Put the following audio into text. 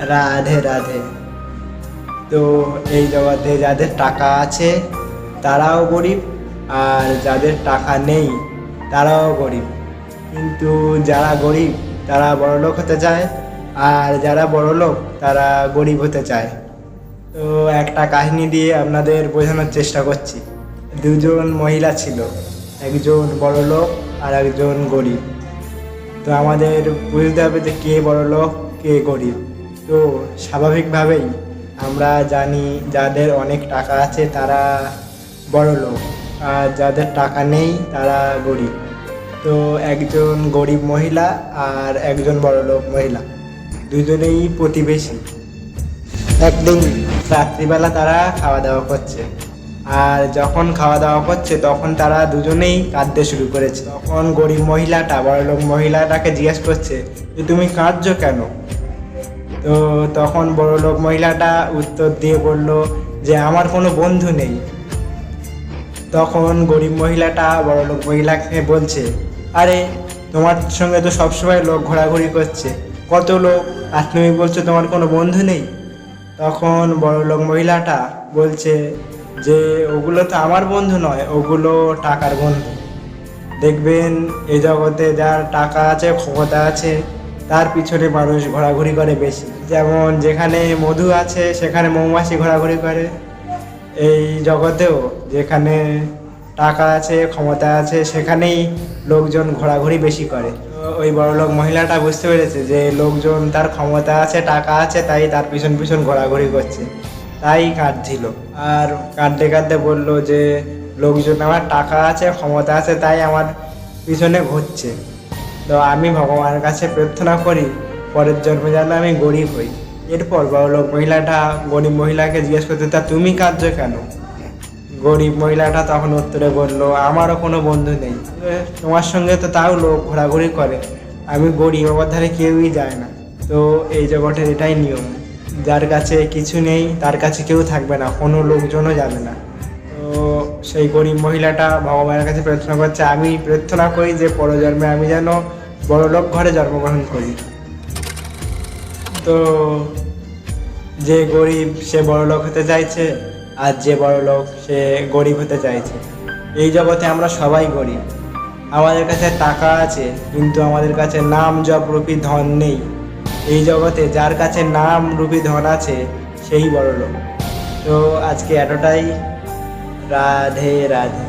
রাধে রাধে। তো এই জগতে যাদের টাকা আছে তারাও গরিব, আর যাদের টাকা নেই তারাও গরিব। কিন্তু যারা গরিব তারা বড়লোক হতে চায়, আর যারা বড়লোক তারা গরিব হতে চায়। তো একটা কাহিনী দিয়ে আপনাদের বোঝানোর চেষ্টা করছি। দুজন মহিলা ছিল, একজন বড়লোক আর একজন গরিব। তো আমাদের বুঝতে হবে যে কে বড়লোক কে গরিব। তো স্বাভাবিকভাবেই আমরা জানি যাদের অনেক টাকা আছে তারা বড়লোক, আর যাদের টাকা নেই তারা গরিব। তো একজন গরিব মহিলা আর একজন বড়লোক মহিলা দুজনেই প্রতিবেশী। একদিন রাত্রিবেলা তারা খাওয়া দাওয়া করছে, আর যখন খাওয়া দাওয়া করছে তখন তারা দুজনেই কাঁদতে শুরু করেছে। তখন গরিব মহিলাটা বড়লোক মহিলাটাকে জিজ্ঞেস করছে যে তুমি কাঁদছো কেন? তো তখন বড়লোক মহিলাটা উত্তর দিয়ে বলল যে আমার কোনো বন্ধু নেই। তখন গরিব মহিলাটা বড়লোক মহিলাকে বলছে, আরে তোমার সঙ্গে তো সবসময় লোক ঘোরাঘুরি করছে, কত লোক, আর তুমি বলছো তোমার কোনো বন্ধু নেই? তখন বড়লোক মহিলাটা বলছে যে ওগুলো তো আমার বন্ধু নয়, ওগুলো টাকার বন্ধু। দেখবেন এই জগতে যার টাকা আছে ক্ষমতা আছে তার পিছনে মানুষ ঘোরাঘুরি করে বেশি। যেমন যেখানে মধু আছে সেখানে মৌমাছি ঘোরাঘুরি করে, এই জগতেও যেখানে টাকা আছে ক্ষমতা আছে সেখানেই লোকজন ঘোরাঘুরি বেশি করে। তো ওই বড়লোক মহিলাটা বুঝতে পেরেছে যে লোকজন তার ক্ষমতা আছে টাকা আছে তাই তার পিছন পিছন ঘোরাঘুরি করছে, তাই কাঁদছিল। আর কাঁদতে কাঁদতে বললো যে লোকজন আমার টাকা আছে ক্ষমতা আছে তাই আমার পিছনে ঘুরছে। তো আমি ভগবানের কাছে প্রার্থনা করি পরের জন্মে যেন আমি গরিব হই। এরপর বড়লোক মহিলাটা গরিব মহিলাকে জিজ্ঞেস করতে, তা তুমি কাঁদছো কেন? গরিব মহিলাটা তখন উত্তরে বলল, আমারও কোনো বন্ধু নেই, তোমার সঙ্গে তো তাও লোক ঘোরাঘুরি করে, আমি গরিব, আমার ধারে কেউই যায় না। তো এই জগতের এটাই নিয়ম, যার কাছে কিছু নেই তার কাছে কেউ থাকবে না, কোনো লোকজনও যাবে না। তো সেই গরিব মহিলাটা ভগবানের কাছে প্রার্থনা করছে, আমি প্রার্থনা করি যে পরজন্মে আমি যেন বড়লোক ঘরে জন্মগ্রহণ করি। তো যে গরিব সে বড়লোক হতে চাইছে, আর যে বড়লোক সে গরিব হতে চাইছে। এই জগতে আমরা সবাই গরিব, আমাদের কাছে টাকা আছে কিন্তু আমাদের কাছে নাম জপ রূপী ধন নেই। এই জগতে যার কাছে নাম রূপী ধন আছে সেই বড়লোক। তো আজকে এতটাই। রাধে রাধে।